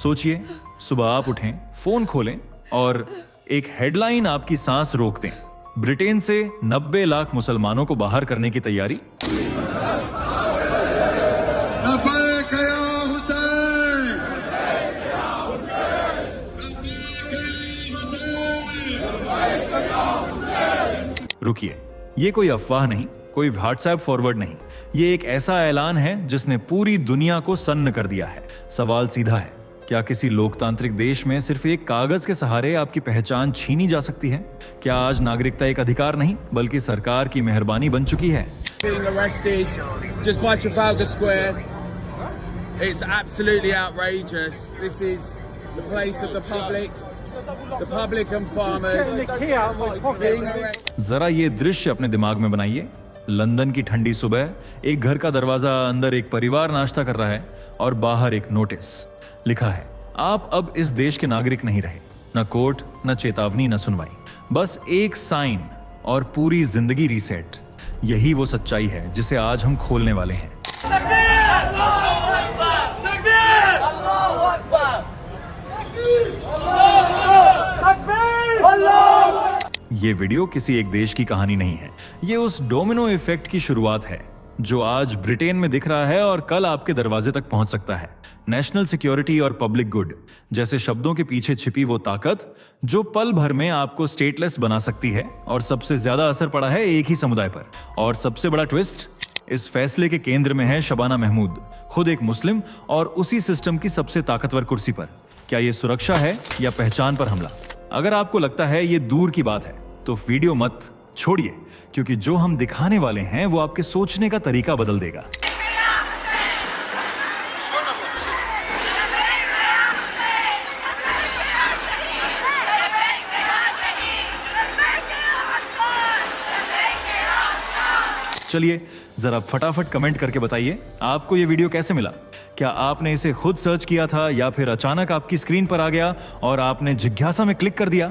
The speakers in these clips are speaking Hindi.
सोचिए, सुबह आप उठें, फोन खोलें और एक हेडलाइन आपकी सांस रोक दें। ब्रिटेन से 90 लाख मुसलमानों को बाहर करने की तैयारी। रुकिए, ये कोई अफवाह नहीं, कोई व्हाट्सएप फॉरवर्ड नहीं, ये एक ऐसा ऐलान है जिसने पूरी दुनिया को सन्न कर दिया है। सवाल सीधा है, क्या किसी लोकतांत्रिक देश में सिर्फ एक कागज के सहारे आपकी पहचान छीनी जा सकती है? क्या आज नागरिकता एक अधिकार नहीं बल्कि सरकार की मेहरबानी बन चुकी है? Being arrested just by Trafalgar Square. It's absolutely outrageous. This is the place of the public and farmers being arrested. जरा ये दृश्य अपने दिमाग में बनाइए। लंदन की ठंडी सुबह, एक घर का दरवाजा, अंदर एक परिवार नाश्ता कर रहा है और बाहर एक नोटिस लिखा है, आप अब इस देश के नागरिक नहीं रहे। न कोर्ट, न चेतावनी, न सुनवाई, बस एक साइन और पूरी जिंदगी रीसेट। यही वो सच्चाई है जिसे आज हम खोलने वाले हैं। ये वीडियो किसी एक देश की कहानी नहीं है, ये उस डोमिनो इफेक्ट की शुरुआत है जो आज ब्रिटेन में दिख रहा है और कल आपके दरवाजे तक पहुंच सकता है। नेशनल सिक्योरिटी और पब्लिक गुड जैसे शब्दों के पीछे छिपी वो ताकत जो पल भर में आपको स्टेटलेस बना सकती है, और सबसे ज्यादा असर पड़ा है एक ही समुदाय पर। और सबसे बड़ा ट्विस्ट, इस फैसले के केंद्र में है शबाना महमूद, खुद एक मुस्लिम और उसी सिस्टम की सबसे ताकतवर कुर्सी पर। क्या ये सुरक्षा है या पहचान पर हमला? अगर आपको लगता है ये दूर की बात है तो वीडियो मत छोड़िए, क्योंकि जो हम दिखाने वाले हैं वो आपके सोचने का तरीका बदल देगा। चलिए जरा फटाफट कमेंट करके बताइए आपको ये वीडियो कैसे मिला। क्या आपने इसे खुद सर्च किया था या फिर अचानक आपकी स्क्रीन पर आ गया और आपने जिज्ञासा में क्लिक कर दिया?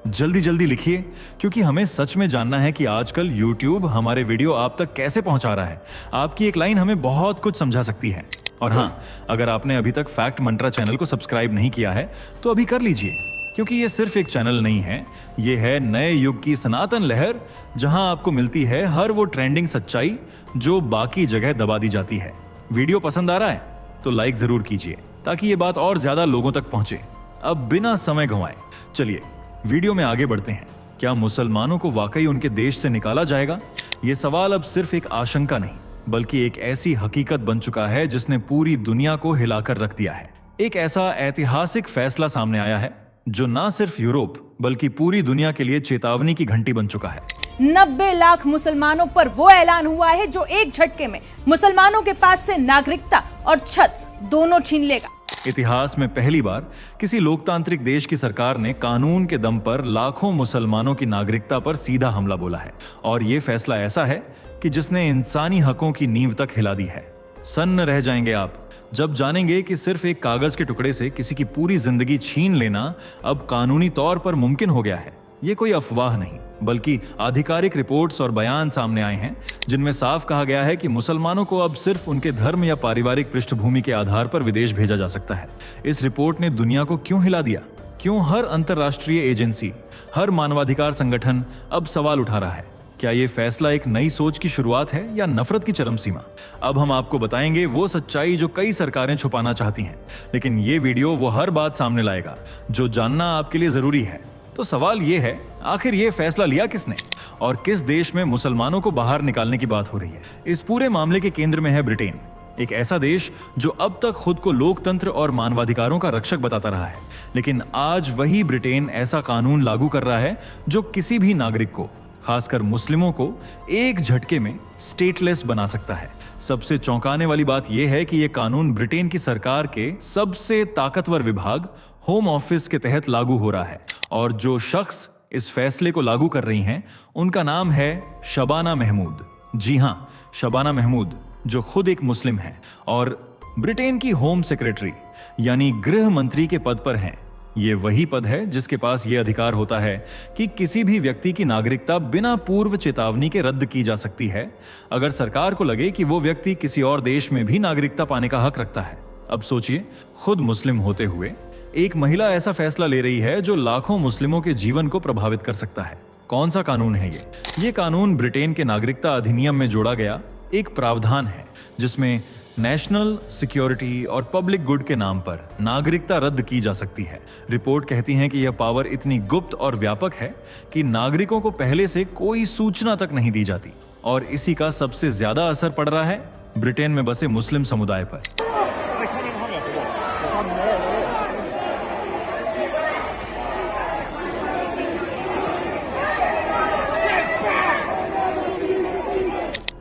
जल्दी जल्दी लिखिए, क्योंकि हमें सच में जानना है कि आजकल YouTube हमारे वीडियो आप तक कैसे पहुंचा रहा है। आपकी एक लाइन हमें बहुत कुछ समझा सकती है। और हाँ, अगर आपने अभी तक फैक्ट मंत्रा चैनल को सब्सक्राइब नहीं किया है तो अभी कर लीजिए, क्योंकि ये सिर्फ एक चैनल नहीं है, ये है नए युग की सनातन लहर, जहां आपको मिलती है हर वो ट्रेंडिंग सच्चाई जो बाकी जगह दबा दी जाती है। वीडियो पसंद आ रहा है तो लाइक जरूर कीजिए ताकि ये बात और ज्यादा लोगों तक पहुंचे। अब बिना समय गंवाए चलिए वीडियो में आगे बढ़ते हैं। क्या मुसलमानों को वाकई उनके देश से निकाला जाएगा? ये सवाल अब सिर्फ एक आशंका नहीं बल्कि एक ऐसी हकीकत बन चुका है जिसने पूरी दुनिया को हिलाकर रख दिया है। एक ऐसा ऐतिहासिक फैसला सामने आया है जो ना सिर्फ यूरोप बल्कि पूरी दुनिया के लिए चेतावनी की घंटी बन चुका है। 90 लाख मुसलमानों पर वो ऐलान हुआ है जो एक झटके में मुसलमानों के पास से नागरिकता और छत दोनों छीन लेगा। इतिहास में पहली बार किसी लोकतांत्रिक देश की सरकार ने कानून के दम पर लाखों मुसलमानों की नागरिकता पर सीधा हमला बोला है। और ये फैसला ऐसा है कि जिसने इंसानी हकों की नींव तक हिला दी है। सन्न रह जाएंगे आप जब जानेंगे कि सिर्फ एक कागज के टुकड़े से किसी की पूरी जिंदगी छीन लेना अब कानूनी तौर पर मुमकिन हो गया है। ये कोई अफवाह नहीं बल्कि आधिकारिक रिपोर्ट्स और बयान सामने आए हैं जिनमें साफ कहा गया है कि मुसलमानों को अब सिर्फ उनके धर्म या पारिवारिक पृष्ठभूमि के आधार पर विदेश भेजा जा सकता है। इस रिपोर्ट ने दुनिया को क्यों हिला दिया? क्यों हर अंतर्राष्ट्रीय एजेंसी, हर मानवाधिकार संगठन अब सवाल उठा रहा है? क्या ये फैसला एक नई सोच की शुरुआत है या नफरत की चरम सीमा? अब हम आपको बताएंगे वो सच्चाई जो कई सरकारें छुपाना चाहती हैं, लेकिन ये वीडियो वो हर बात सामने लाएगा जो जानना आपके लिए जरूरी है। तो सवाल ये है, आखिर ये फैसला लिया किसने और किस देश में मुसलमानों को बाहर निकालने की बात हो रही है? इस पूरे मामले के केंद्र में है ब्रिटेन, एक ऐसा देश जो अब तक खुद को लोकतंत्र और मानवाधिकारों का रक्षक बताता रहा है, लेकिन आज वही ब्रिटेन ऐसा कानून लागू कर रहा है जो किसी भी नागरिक को, खासकर मुस्लिमों को, एक झटके में स्टेटलेस बना सकता है। सबसे चौंकाने वाली बात यह है कि यह कानून ब्रिटेन की सरकार के सबसे ताकतवर विभाग होम ऑफिस के तहत लागू हो रहा है, और जो शख्स इस फैसले को लागू कर रही हैं उनका नाम है शबाना महमूद। जी हां, शबाना महमूद, जो खुद एक मुस्लिम हैं और ब्रिटेन की होम सेक्रेटरी यानी गृह मंत्री के पद पर हैं। ये वही पद है जिसके पास ये अधिकार होता है कि किसी भी व्यक्ति की नागरिकता बिना पूर्व चेतावनी के रद्द की जा सकती है अगर सरकार को लगे कि वो व्यक्ति किसी और देश में भी नागरिकता पाने का हक रखता है। अब सोचिए, खुद मुस्लिम होते हुए एक महिला ऐसा फैसला ले रही है जो लाखों मुस्लिमों के जीवन को प्रभावित कर सकता है। कौन सा कानून है ये? ये कानून ब्रिटेन के नागरिकता अधिनियम में जोड़ा गया एक प्रावधान है जिसमें नेशनल सिक्योरिटी और पब्लिक गुड के नाम पर नागरिकता रद्द की जा सकती है। रिपोर्ट कहती है कि यह पावर इतनी गुप्त और व्यापक है कि नागरिकों को पहले से कोई सूचना तक नहीं दी जाती, और इसी का सबसे ज्यादा असर पड़ रहा है ब्रिटेन में बसे मुस्लिम समुदाय पर।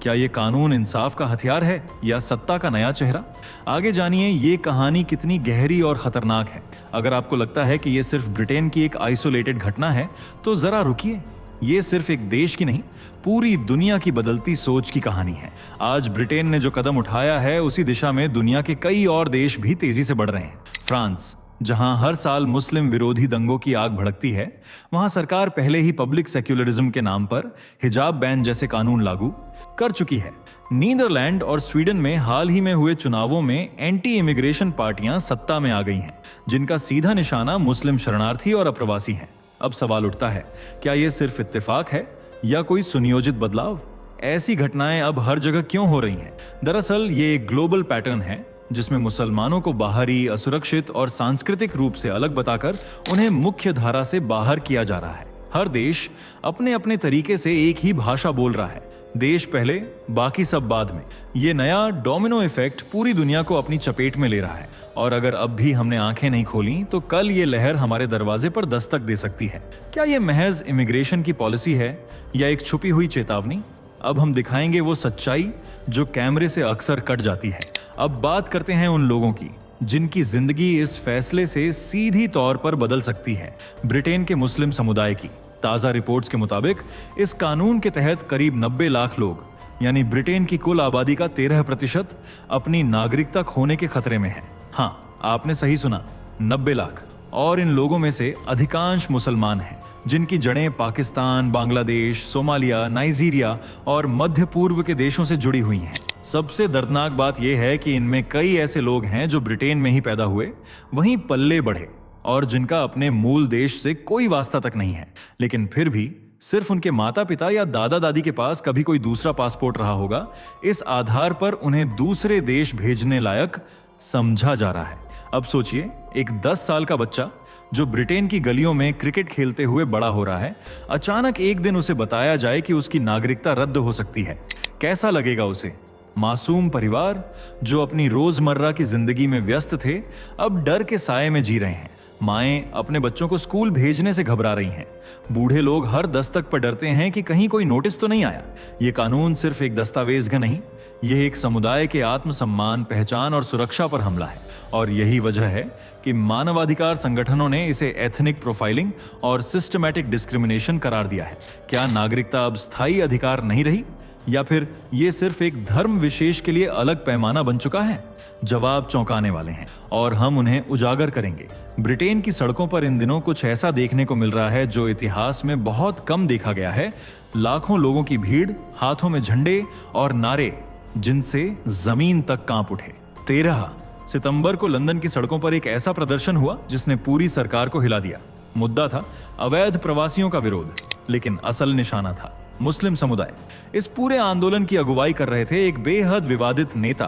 क्या ये कानून इंसाफ का हथियार है या सत्ता का नया चेहरा? आगे जानिए ये कहानी कितनी गहरी और खतरनाक है। अगर आपको लगता है कि ये सिर्फ ब्रिटेन की एक आइसोलेटेड घटना है तो जरा रुकिए। ये सिर्फ एक देश की नहीं, पूरी दुनिया की बदलती सोच की कहानी है। आज ब्रिटेन ने जो कदम उठाया है उसी दिशा में दुनिया के कई और देश भी तेजी से बढ़ रहे हैं। फ्रांस, जहां हर साल मुस्लिम विरोधी दंगों की आग भड़कती है, वहां सरकार पहले ही पब्लिक सेक्युलरिज्म के नाम पर हिजाब बैन जैसे कानून लागू कर चुकी है। नीदरलैंड और स्वीडन में हाल ही में हुए चुनावों में एंटी इमिग्रेशन पार्टियां सत्ता में आ गई हैं, जिनका सीधा निशाना मुस्लिम शरणार्थी और अप्रवासी हैं। अब सवाल उठता है, क्या यह सिर्फ इत्तेफाक है या कोई सुनियोजित बदलाव? ऐसी घटनाएं अब हर जगह क्यों हो रही हैं? दरअसल ये एक ग्लोबल पैटर्न है जिसमें मुसलमानों को बाहरी, असुरक्षित और सांस्कृतिक रूप से अलग बताकर उन्हें मुख्य धारा से बाहर किया जा रहा है। हर देश अपने अपने तरीके से एक ही भाषा बोल रहा है। देश पहले, बाकी सब बाद में। ये नया डोमिनो इफेक्ट पूरी दुनिया को अपनी चपेट में ले रहा है, और अगर अब भी हमने आंखें नहीं खोली तो कल ये लहर हमारे दरवाजे पर दस्तक दे सकती है। क्या ये महज इमिग्रेशन की पॉलिसी है या एक छुपी हुई चेतावनी? अब हम दिखाएंगे वो सच्चाई जो कैमरे से अक्सर कट जाती है। अब बात करते हैं उन लोगों की जिनकी जिंदगी इस फैसले से सीधी तौर पर बदल सकती है, ब्रिटेन के मुस्लिम समुदाय की। ताजा रिपोर्ट्स के मुताबिक इस कानून के तहत करीब 90 लाख लोग, यानी ब्रिटेन की कुल आबादी का 13% अपनी नागरिकता खोने के खतरे में है। हाँ, आपने सही सुना, 90 लाख। और इन लोगों में से अधिकांश मुसलमान हैं जिनकी जड़ें पाकिस्तान, बांग्लादेश, सोमालिया, नाइजीरिया और मध्य पूर्व के देशों से जुड़ी हुई हैं। सबसे दर्दनाक बात यह है कि इनमें कई ऐसे लोग हैं जो ब्रिटेन में ही पैदा हुए, वहीं पल्ले बढ़े, और जिनका अपने मूल देश से कोई वास्ता तक नहीं है, लेकिन फिर भी सिर्फ उनके माता पिता या दादा दादी के पास कभी कोई दूसरा पासपोर्ट रहा होगा, इस आधार पर उन्हें दूसरे देश भेजने लायक समझा जा रहा है। अब सोचिए, एक 10 साल का बच्चा जो ब्रिटेन की गलियों में क्रिकेट खेलते हुए बड़ा हो रहा है, अचानक एक दिन उसे बताया जाए कि उसकी नागरिकता रद्द हो सकती है। कैसा लगेगा उसे? मासूम परिवार जो अपनी रोजमर्रा की जिंदगी में व्यस्त थे, अब डर के साए में जी रहे हैं। माएं अपने बच्चों को स्कूल भेजने से घबरा रही हैं। बूढ़े लोग हर दस्तक पर डरते हैं कि कहीं कोई नोटिस तो नहीं आया। ये कानून सिर्फ एक दस्तावेज का नहीं, यह एक समुदाय के आत्मसम्मान, पहचान और सुरक्षा पर हमला है। और यही वजह है कि मानवाधिकार संगठनों ने इसे एथनिक प्रोफाइलिंग और सिस्टमैटिक डिस्क्रिमिनेशन करार दिया है। क्या नागरिकता अब स्थायी अधिकार नहीं रही, या फिर ये सिर्फ एक धर्म विशेष के लिए अलग पैमाना बन चुका है? जवाब चौंकाने वाले हैं और हम उन्हें उजागर करेंगे। ब्रिटेन की सड़कों पर इन दिनों कुछ ऐसा देखने को मिल रहा है जो इतिहास में बहुत कम देखा गया है। लाखों लोगों की भीड़, हाथों में झंडे और नारे जिनसे जमीन तक कांप उठे। 13 सितंबर को लंदन की सड़कों पर एक ऐसा प्रदर्शन हुआ जिसने पूरी सरकार को हिला दिया। मुद्दा था अवैध प्रवासियों का विरोध, लेकिन असल निशाना था मुस्लिम समुदाय। इस पूरे आंदोलन की अगुवाई कर रहे थे एक बेहद विवादित नेता,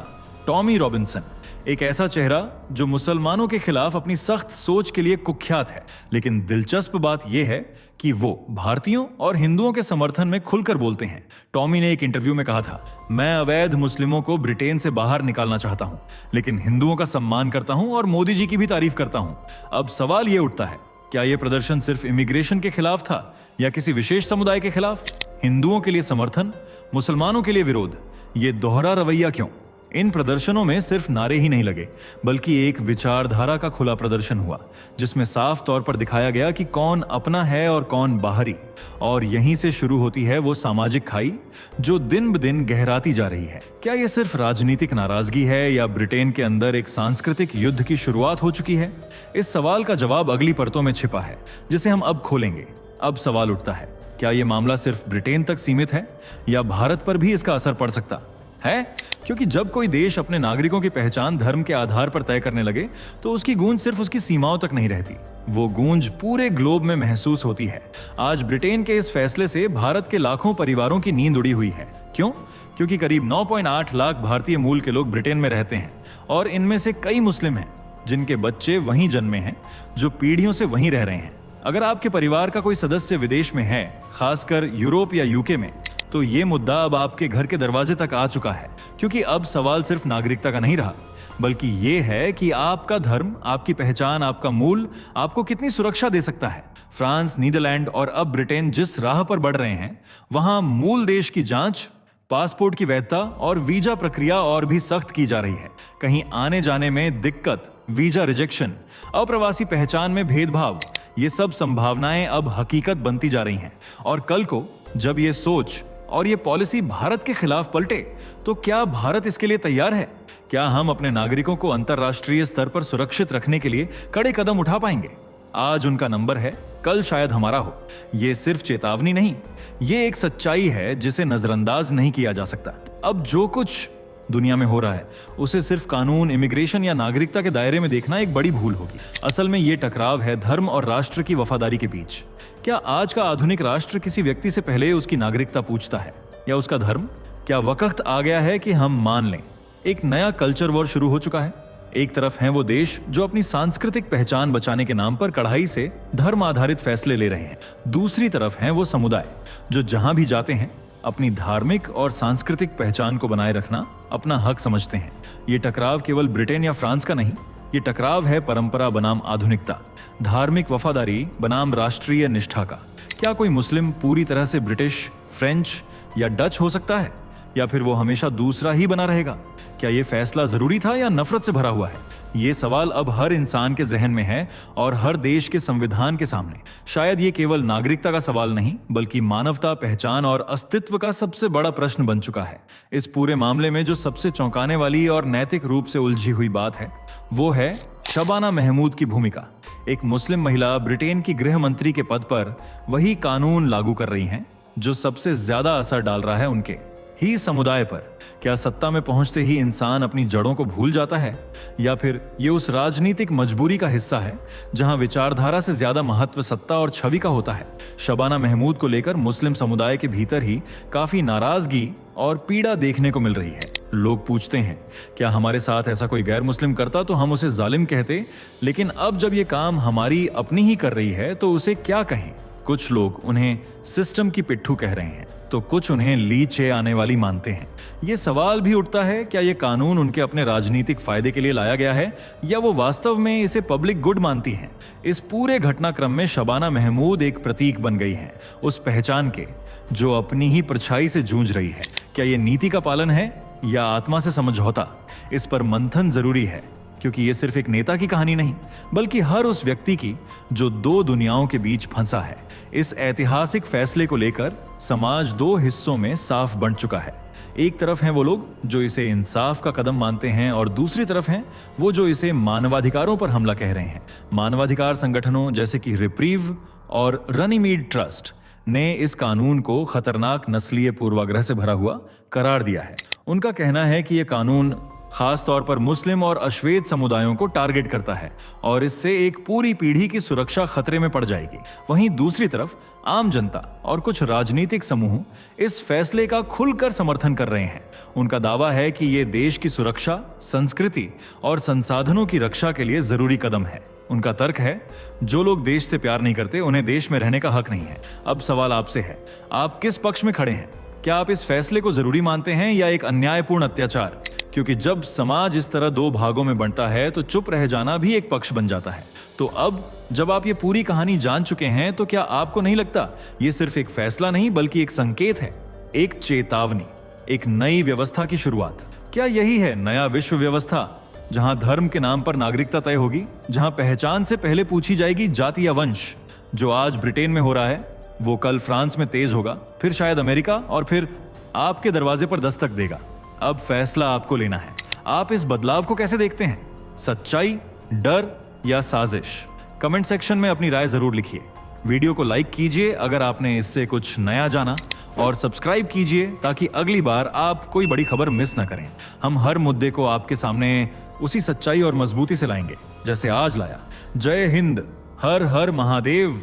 टॉमी रॉबिन्सन, एक ऐसा चेहरा जो मुसलमानों के खिलाफ अपनी सख्त सोच के लिए कुख्यात है। लेकिन दिलचस्प बात यह है कि वो भारतीयों और हिंदुओं के समर्थन में खुलकर बोलते हैं। टॉमी ने एक इंटरव्यू में कहा था, मैं अवैध मुस्लिमों को ब्रिटेन से बाहर निकालना चाहता हूं, लेकिन हिंदुओं का सम्मान करता हूं और मोदी जी की भी तारीफ करता हूं। अब सवाल यह उठता है, क्या यह प्रदर्शन सिर्फ इमिग्रेशन के खिलाफ था या किसी विशेष समुदाय के खिलाफ? हिंदुओं के लिए समर्थन, मुसलमानों के लिए विरोध, ये दोहरा रवैया क्यों? इन प्रदर्शनों में सिर्फ नारे ही नहीं लगे, बल्कि एक विचारधारा का खुला प्रदर्शन हुआ जिसमें साफ तौर पर दिखाया गया कि कौन अपना है और कौन बाहरी। और यहीं से शुरू होती है वो सामाजिक खाई जो दिन ब दिन गहराती जा रही है। क्या यह सिर्फ राजनीतिक नाराजगी है या ब्रिटेन के अंदर एक सांस्कृतिक युद्ध की शुरुआत हो चुकी है? इस सवाल का जवाब अगली परतों में छिपा है, जिसे हम अब खोलेंगे। अब सवाल उठता है, क्या यह मामला सिर्फ ब्रिटेन तक सीमित है या भारत पर भी इसका असर पड़ सकता है, क्योंकि जब कोई देश अपने नागरिकों की पहचान धर्म के आधार पर तय करने लगे तो उसकी गूंज सिर्फ उसकी सीमाओं तक नहीं रहती, वो गूंज पूरे ग्लोब में महसूस होती है। आज ब्रिटेन के इस फैसले से भारत के लाखों परिवारों की नींद उड़ी हुई है। क्यों? क्योंकि करीब 9.8 लाख भारतीय मूल के लोग ब्रिटेन में रहते हैं और इनमें से कई मुस्लिम हैं जिनके बच्चे वहीं जन्मे हैं, जो पीढ़ियों से वहीं रह रहे हैं। अगर आपके परिवार का कोई सदस्य विदेश में है, खासकर यूरोप या यूके में, तो ये मुद्दा अब आपके घर के दरवाजे तक आ चुका है, क्योंकि अब सवाल सिर्फ नागरिकता का नहीं रहा, बल्कि ये है कि आपका धर्म, आपकी पहचान, आपका मूल आपको कितनी सुरक्षा दे सकता है। फ्रांस, नीदरलैंड और अब ब्रिटेन जिस राह पर बढ़ रहे हैं, वहां मूल देश की जांच, पासपोर्ट की वैधता और वीजा प्रक्रिया और भी सख्त की जा रही है। कहीं आने जाने में दिक्कत, वीजा रिजेक्शन, अप्रवासी पहचान में भेदभाव, ये सब संभावनाएं अब हकीकत बनती जा रही हैं। और कल को जब ये सोच और ये पॉलिसी भारत के खिलाफ पलटे, तो क्या भारत इसके लिए तैयार है? क्या हम अपने नागरिकों को अंतर्राष्ट्रीय स्तर पर सुरक्षित रखने के लिए कड़े कदम उठा पाएंगे? आज उनका नंबर है, कल शायद हमारा हो। ये सिर्फ चेतावनी नहीं, ये एक सच्चाई है जिसे नजरअंदाज नहीं किया जा सकता। अब जो कुछ दुनिया में हो रहा है उसे सिर्फ कानून, इमिग्रेशन या नागरिकता के दायरे में देखना एक बड़ी भूल होगी। असल में ये टकराव है धर्म और राष्ट्र की वफादारी के बीच। क्या आज का आधुनिक राष्ट्र किसी व्यक्ति से पहले उसकी नागरिकता पूछता है या उसका धर्म? क्या वक्त आ गया है कि हम मान लें एक नया कल्चर वॉर शुरू हो चुका है? एक तरफ हैं वो देश जो अपनी सांस्कृतिक पहचान बचाने के नाम पर कड़ाई से धर्म आधारित फैसले ले रहे हैं, दूसरी तरफ हैं वो समुदाय जो जहां भी जाते हैं अपनी धार्मिक और सांस्कृतिक पहचान को बनाए रखना अपना हक समझते हैं। ये टकराव केवल ब्रिटेन या फ्रांस का नहीं, ये टकराव है परंपरा बनाम आधुनिकता, धार्मिक वफादारी बनाम राष्ट्रीय निष्ठा का। क्या कोई मुस्लिम पूरी तरह से ब्रिटिश, फ्रेंच या डच हो सकता है, या फिर वो हमेशा दूसरा ही बना रहेगा? क्या ये फैसला जरूरी था या नफरत से भरा हुआ है? ये सवाल अब हर इंसान के जहन में है और हर देश के संविधान के सामने। शायद ये केवल नागरिकता का सवाल नहीं, बल्कि मानवता, पहचान और अस्तित्व का सबसे बड़ा प्रश्न बन चुका है। इस पूरे मामले में जो सबसे चौंकाने वाली और नैतिक रूप से उलझी हुई बात है, वो है शबाना महमूद की भूमिका। एक मुस्लिम महिला ब्रिटेन की गृह मंत्री के पद पर वही कानून लागू कर रही हैं जो सबसे ज्यादा असर डाल रहा है उनके ही समुदाय पर। क्या सत्ता में पहुंचते ही इंसान अपनी जड़ों को भूल जाता है, या फिर ये उस राजनीतिक मजबूरी का हिस्सा है जहां विचारधारा से ज्यादा महत्व सत्ता और छवि का होता है? शबाना महमूद को लेकर मुस्लिम समुदाय के भीतर ही काफी नाराजगी और पीड़ा देखने को मिल रही है। लोग पूछते हैं, क्या हमारे साथ ऐसा कोई गैर मुस्लिम करता तो हम उसे जालिम कहते, लेकिन अब जब ये काम हमारी अपनी ही कर रही है तो उसे क्या कहें? कुछ लोग उन्हें सिस्टम की पिट्ठू कह रहे हैं, तो कुछ उन्हें लीचे आने वाली मानते हैं। ये सवाल भी उठता है, क्या ये कानून उनके अपने राजनीतिक फायदे के लिए लाया गया है या वो वास्तव में इसे पब्लिक गुड मानती हैं? इस पूरे घटनाक्रम में शबाना महमूद एक प्रतीक बन गई हैं, उस पहचान के जो अपनी ही परछाई से जूझ रही है। क्या ये नीति का पालन है या आत्मा से समझौता? इस पर मंथन जरूरी है, क्योंकि ये सिर्फ एक नेता की कहानी नहीं, बल्कि हर उस व्यक्ति की जो दो दुनियाओं के बीच फंसा है। इस ऐतिहासिक फैसले को लेकर समाज दो हिस्सों में साफ बंट चुका है। एक तरफ हैं वो लोग जो इसे इंसाफ का कदम मानते हैं और दूसरी तरफ हैं वो जो इसे मानवाधिकारों पर हमला कह रहे हैं। मानवाधिकार संगठनों जैसे कि रिप्रीव और रनीमीड ट्रस्ट ने इस कानून को खतरनाक नस्लीय पूर्वाग्रह से भरा हुआ करार दिया है। उनका कहना है कि यह कानून खास तौर पर मुस्लिम और अश्वेत समुदायों को टारगेट करता है और इससे एक पूरी पीढ़ी की सुरक्षा खतरे में पड़ जाएगी। वहीं दूसरी तरफ आम जनता और कुछ राजनीतिक समूह इस फैसले का खुलकर समर्थन कर रहे हैं। उनका दावा है कि ये देश की सुरक्षा, संस्कृति और संसाधनों की रक्षा के लिए जरूरी कदम है। उनका तर्क है, जो लोग देश से प्यार नहीं करते उन्हें देश में रहने का हक नहीं है। अब सवाल आपसे है, आप किस पक्ष में खड़े हैं? क्या आप इस फैसले को जरूरी मानते हैं या एक अन्यायपूर्ण अत्याचार? क्योंकि जब समाज इस तरह दो भागों में बंटता है तो चुप रह जाना भी एक पक्ष बन जाता है। तो अब जब आप ये पूरी कहानी जान चुके हैं, तो क्या आपको नहीं लगता ये सिर्फ एक फैसला नहीं बल्कि एक संकेत है, एक चेतावनी, एक नई व्यवस्था की शुरुआत? क्या यही है नया विश्व व्यवस्था, जहां धर्म के नाम पर नागरिकता तय होगी, जहां पहचान से पहले पूछी जाएगी जाति या वंश? जो आज ब्रिटेन में हो रहा है वो कल फ्रांस में तेज होगा, फिर शायद अमेरिका, और फिर आपके दरवाजे पर दस्तक देगा। अब फैसला आपको लेना है। आप इस बदलाव को कैसे देखते हैं? सच्चाई, डर या साजिश? कमेंट सेक्शन में अपनी राय जरूर लिखिए। वीडियो को लाइक कीजिए अगर आपने इससे कुछ नया जाना, और सब्सक्राइब कीजिए ताकि अगली बार आप कोई बड़ी खबर मिस ना करें। हम हर मुद्दे को आपके सामने उसी सच्चाई और मजबूती से लाएंगे जैसे आज लाया। जय हिंद, हर हर महादेव।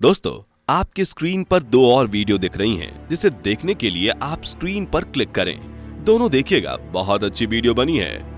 दोस्तों, आपके स्क्रीन पर 2 और वीडियो दिख रही हैं, जिसे देखने के लिए आप स्क्रीन पर क्लिक करें। दोनों देखिएगा, बहुत अच्छी वीडियो बनी है।